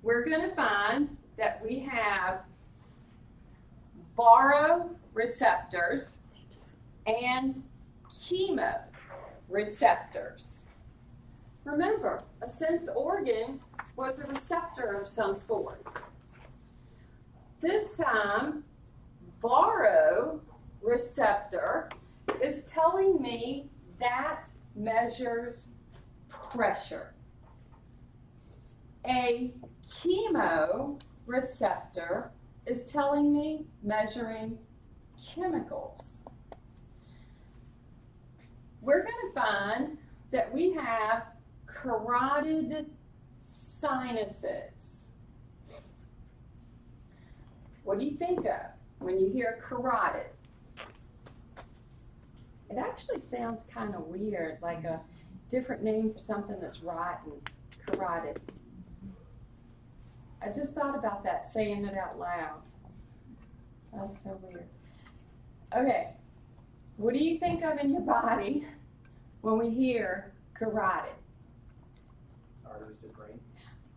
we're going to find that we have baroreceptors and chemoreceptors. Remember, a sense organ was a receptor of some sort. This time, baroreceptor is telling me that measures pressure. A chemoreceptor is telling me measuring chemicals. We're going to find that we have carotid sinuses. What do you think of when you hear carotid? It actually sounds kind of weird, like a different name for something that's rotten. Carotid. I just thought about that saying it out loud. That was so weird. Okay, what do you think of in your body when we hear carotid? Arteries to the brain.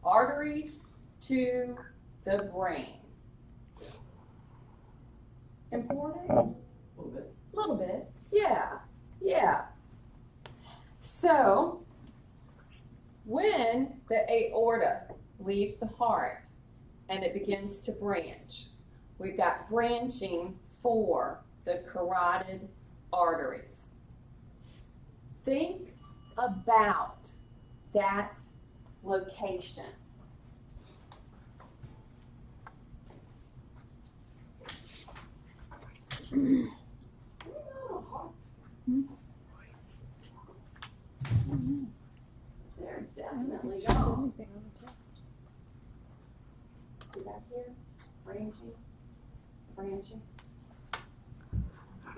Arteries to the brain. Important? A little bit. A little bit. Yeah. So, when the aorta leaves the heart and it begins to branch, we've got branching for the carotid arteries. Think about that location. They're definitely gone. See back here? Branching.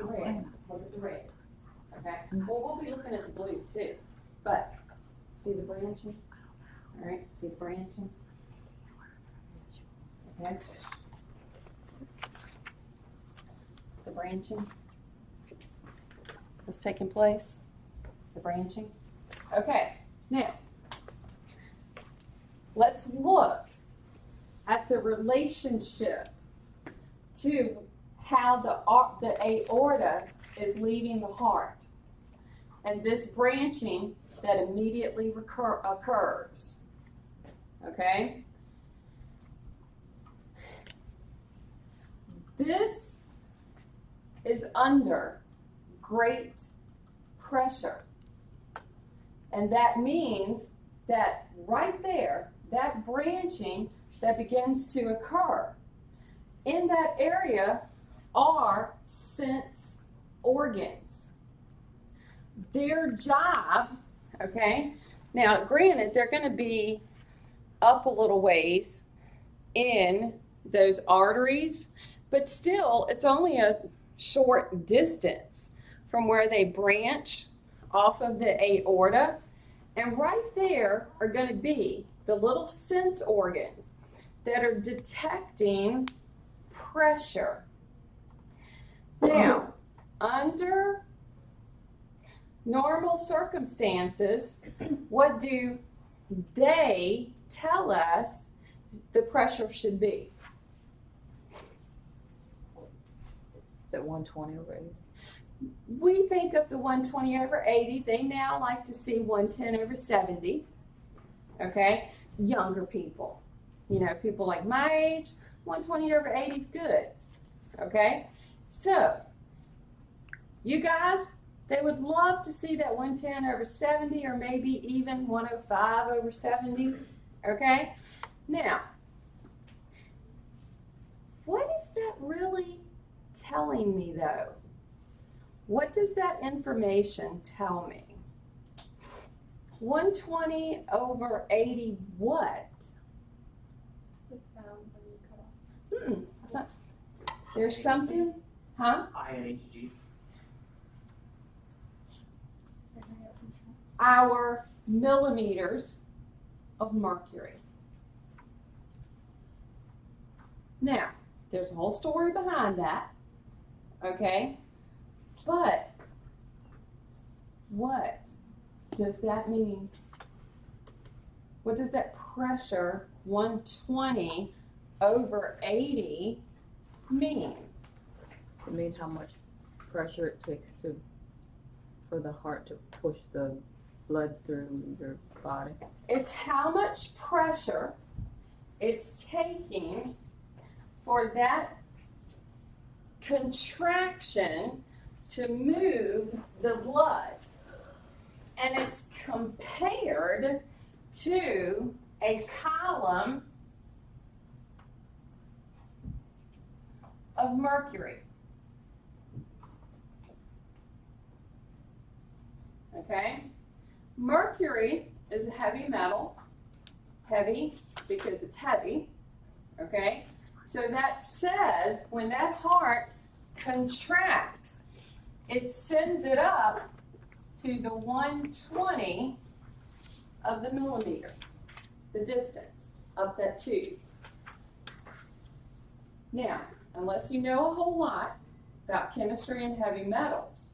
Red. Look at the red. Okay? Well, we'll be looking at the blue too. But, see the branching? All right, see the branching? Okay? The branching that's taking place. The branching. Okay, now, let's look at the relationship to how the aorta is leaving the heart and this branching that immediately occurs. Okay? This is under great pressure. And that means that right there, that branching that begins to occur in that area are sense organs. Their job, okay, now granted, they're going to be up a little ways in those arteries, but still, it's only a short distance from where they branch off of the aorta. And right there are going to be the little sense organs that are detecting pressure. Now, under normal circumstances, what do they tell us the pressure should be? Is it 120 over 80? We think of the 120 over 80. They now like to see 110 over 70. Okay? Younger people. You know, people like my age, 120 over 80 is good. Okay? So, you guys, they would love to see that 110 over 70 or maybe even 105 over 70. Okay? Now, what is that really telling me though? What does that information tell me? 120 over 80 what? The sound when you cut off. That's not, there's something, huh? INHG. Our millimeters of mercury. Now, there's a whole story behind that, okay? But what does that mean? What does that pressure, 120 over 80, mean? I mean, how much pressure it takes for the heart to push the blood through your body. It's how much pressure it's taking for that contraction to move the blood. And it's compared to a column of mercury. Okay? Mercury is a heavy metal. Heavy because it's heavy. Okay? So that says when that heart contracts, it sends it up to the 120 of the millimeters, the distance up that tube. Now, unless you know a whole lot about chemistry and heavy metals,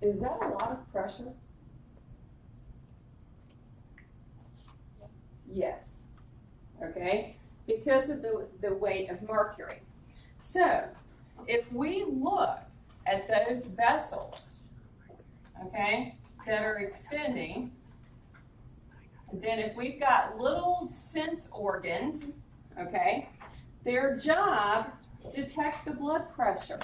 is that a lot of pressure? Yes. Okay? Because of the weight of mercury. So, if we look at those vessels, okay, that are extending, then if we've got little sense organs, okay, their job, detect the blood pressure.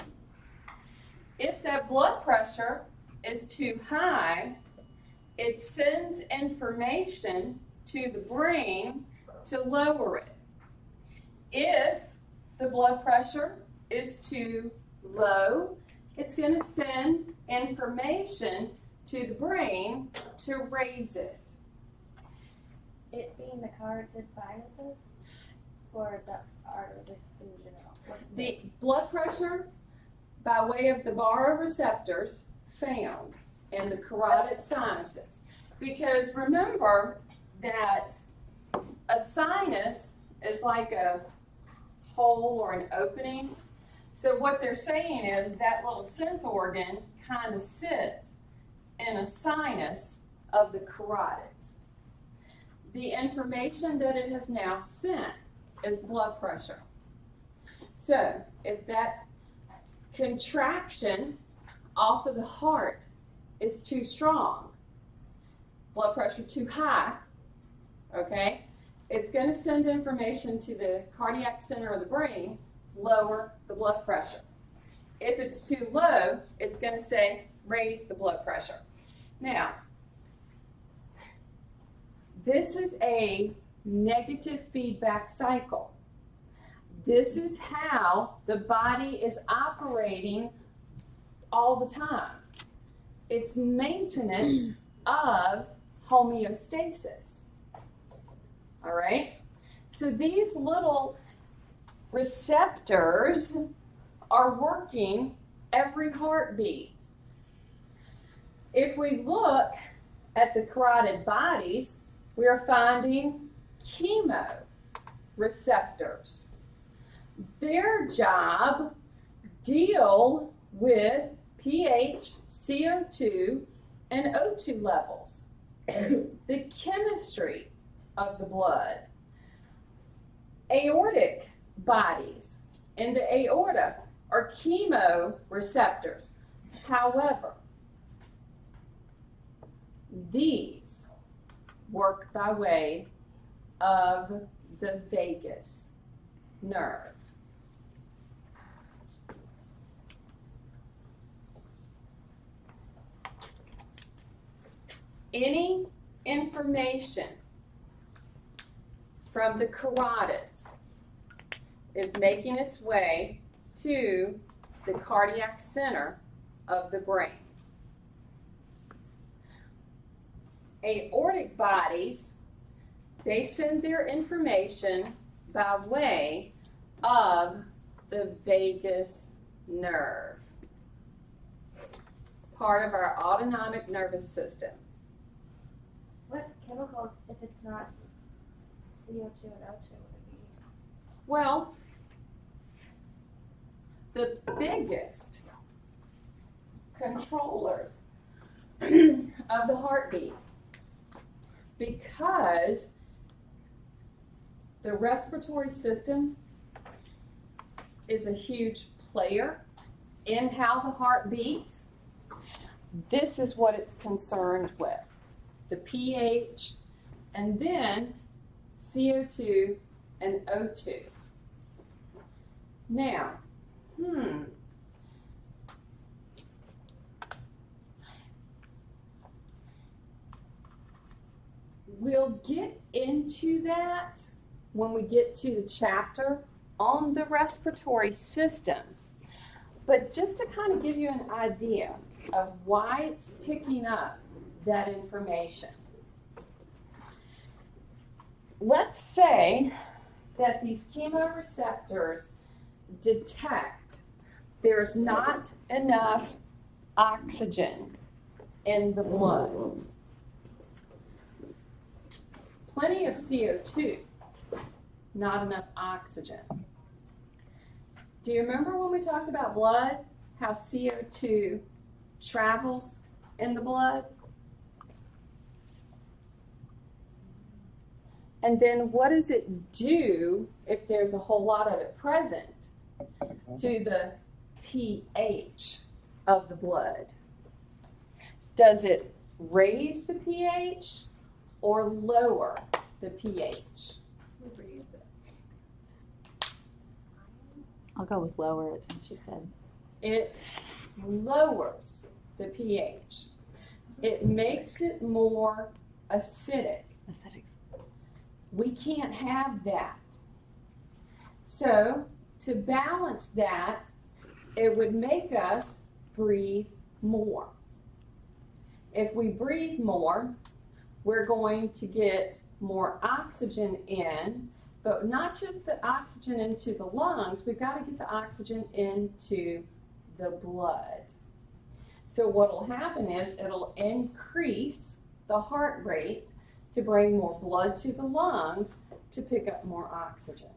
If that blood pressure is too high, it sends information to the brain to lower it. If the blood pressure is too low, it's going to send information to the brain to raise it. It being the carotid sinuses or the artery just in general? What's The blood pressure by way of the baroreceptors found in the carotid sinuses. Because remember that a sinus is like a hole or an opening. So what they're saying is that little sense organ kind of sits in a sinus of the carotids. The information that it has now sent is blood pressure. So if that contraction off of the heart is too strong, blood pressure too high, okay, it's going to send information to the cardiac center of the brain, lower the blood pressure. If it's too low, it's going to say raise the blood pressure. Now, this is a negative feedback cycle. This is how the body is operating all the time. It's maintenance of homeostasis. All right? So these little receptors are working every heartbeat. If we look at the carotid bodies, we are finding chemoreceptors. Their job deal with pH, CO2, and O2 levels. The chemistry of the blood. Aortic bodies in the aorta are chemoreceptors. However, these work by way of the vagus nerve. Any information from the carotids is making its way to the cardiac center of the brain. Aortic bodies, they send their information by way of the vagus nerve, part of our autonomic nervous system. What chemicals, if it's not CO2 and O2, would it be? Well, the biggest controllers of the heartbeat because the respiratory system is a huge player in how the heart beats. This is what it's concerned with, the pH, and then CO2 and O2. Now, we'll get into that when we get to the chapter on the respiratory system. But just to kind of give you an idea of why it's picking up that information. Let's say that these chemoreceptors detect there's not enough oxygen in the blood. Plenty of CO2, not enough oxygen. Do you remember when we talked about blood, how CO2 travels in the blood? And then what does it do if there's a whole lot of it present to the pH of the blood? Does it raise the pH or lower the pH? I'll go with lower since you said. It lowers the pH. It makes it more acidic. Acidics. We can't have that. So to balance that, it would make us breathe more. If we breathe more, we're going to get more oxygen in, but not just the oxygen into the lungs, we've got to get the oxygen into the blood. So what will happen is it'll increase the heart rate to bring more blood to the lungs to pick up more oxygen.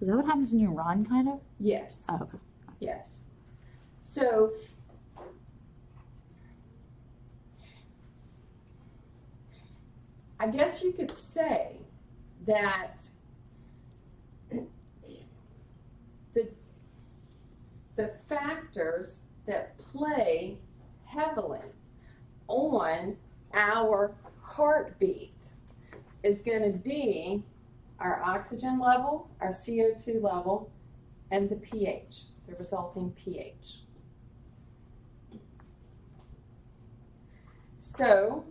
Is that what happens when you run, kind of? Yes. Oh, okay. Yes. So I guess you could say that the factors that play heavily on our heartbeat is going to be our oxygen level, our CO2 level, and the pH, the resulting pH. So,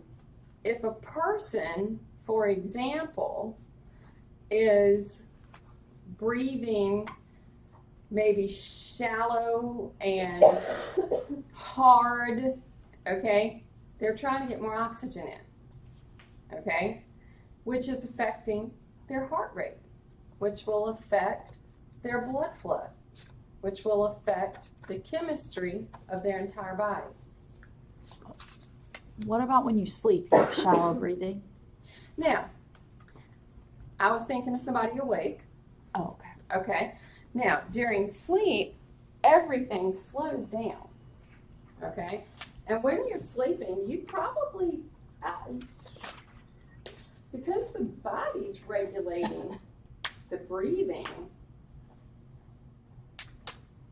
if a person, for example, is breathing maybe shallow and hard, okay, they're trying to get more oxygen in, okay, which is affecting their heart rate, which will affect their blood flow, which will affect the chemistry of their entire body. What about when you sleep, like shallow breathing? Now, I was thinking of somebody awake. Oh, okay. Okay. Now, during sleep, everything slows down. Okay. And when you're sleeping, you probably, because the body's regulating the breathing,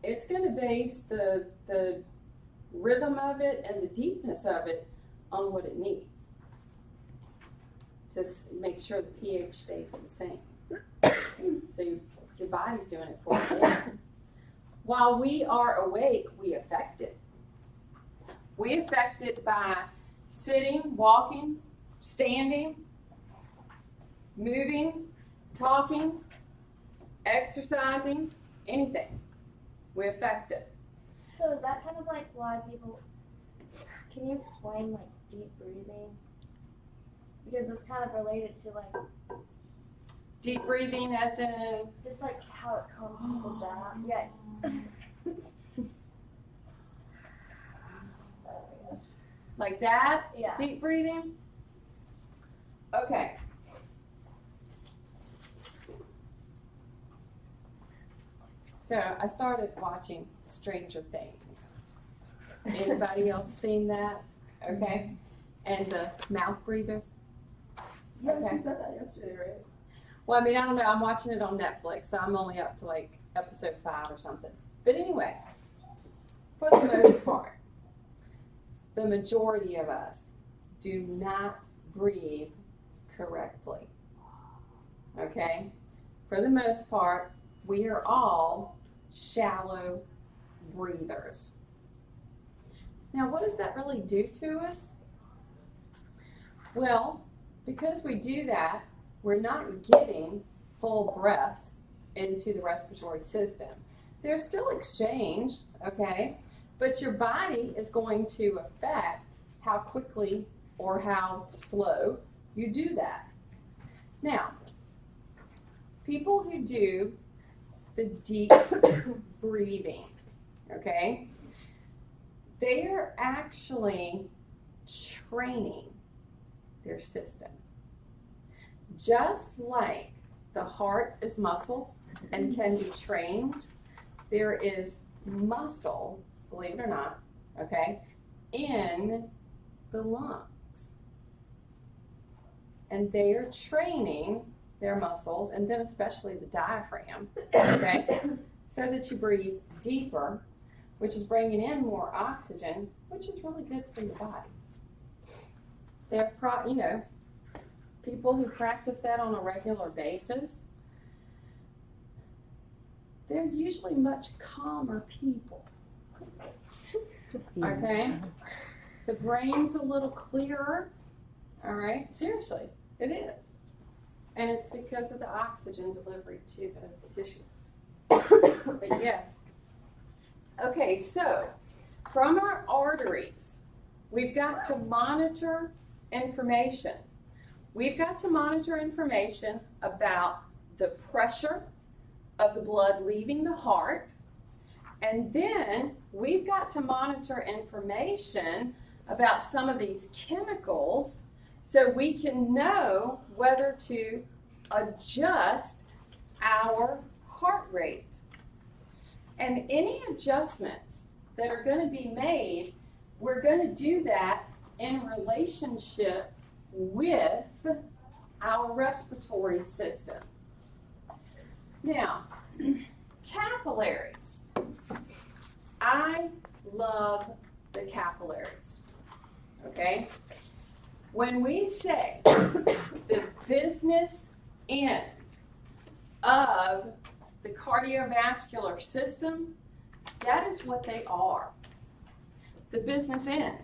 it's going to base the rhythm of it and the deepness of it on what it needs to make sure the pH stays the same. So your body's doing it for you. While we are awake, we affect it. We affect it by sitting, walking, standing, moving, talking, exercising, anything. We affect it. So is that kind of like why people, can you explain like deep breathing? Because it's kind of related to like, Deep breathing as in, just like how it calms people down. Yeah. like that, Yeah. deep breathing. Okay. So I started watching Stranger Things. Anybody else seen that? Okay. and the mouth breathers? Yeah, Okay. she said that yesterday, right? Well, I mean, I don't know. I'm watching it on Netflix, so I'm only up to like episode 5 or something. But anyway, for the most part, the majority of us do not breathe correctly. Okay? For the most part, we are all shallow breathers. Now, what does that really do to us? Well, because we do that, we're not getting full breaths into the respiratory system. There's still exchange, okay? But your body is going to affect how quickly or how slow you do that. Now, people who do the deep breathing, okay, they are actually training their system. Just like the heart is muscle and can be trained, there is muscle, believe it or not, okay, in the lungs. And they are training their muscles, and then especially the diaphragm, okay, so that you breathe deeper, which is bringing in more oxygen, which is really good for your body. People who practice that on a regular basis, they're usually much calmer people. Okay? The brain's a little clearer. All right? Seriously, it is. And it's because of the oxygen delivery to the tissues. But yeah. Okay, so from our arteries, we've got to monitor information. We've got to monitor information about the pressure of the blood leaving the heart, and then we've got to monitor information about some of these chemicals so we can know whether to adjust our heart rate. And any adjustments that are going to be made, we're going to do that in relationship with our respiratory system. Now, capillaries. I love the capillaries, okay? When we say the business end of the cardiovascular system, that is what they are. The business end.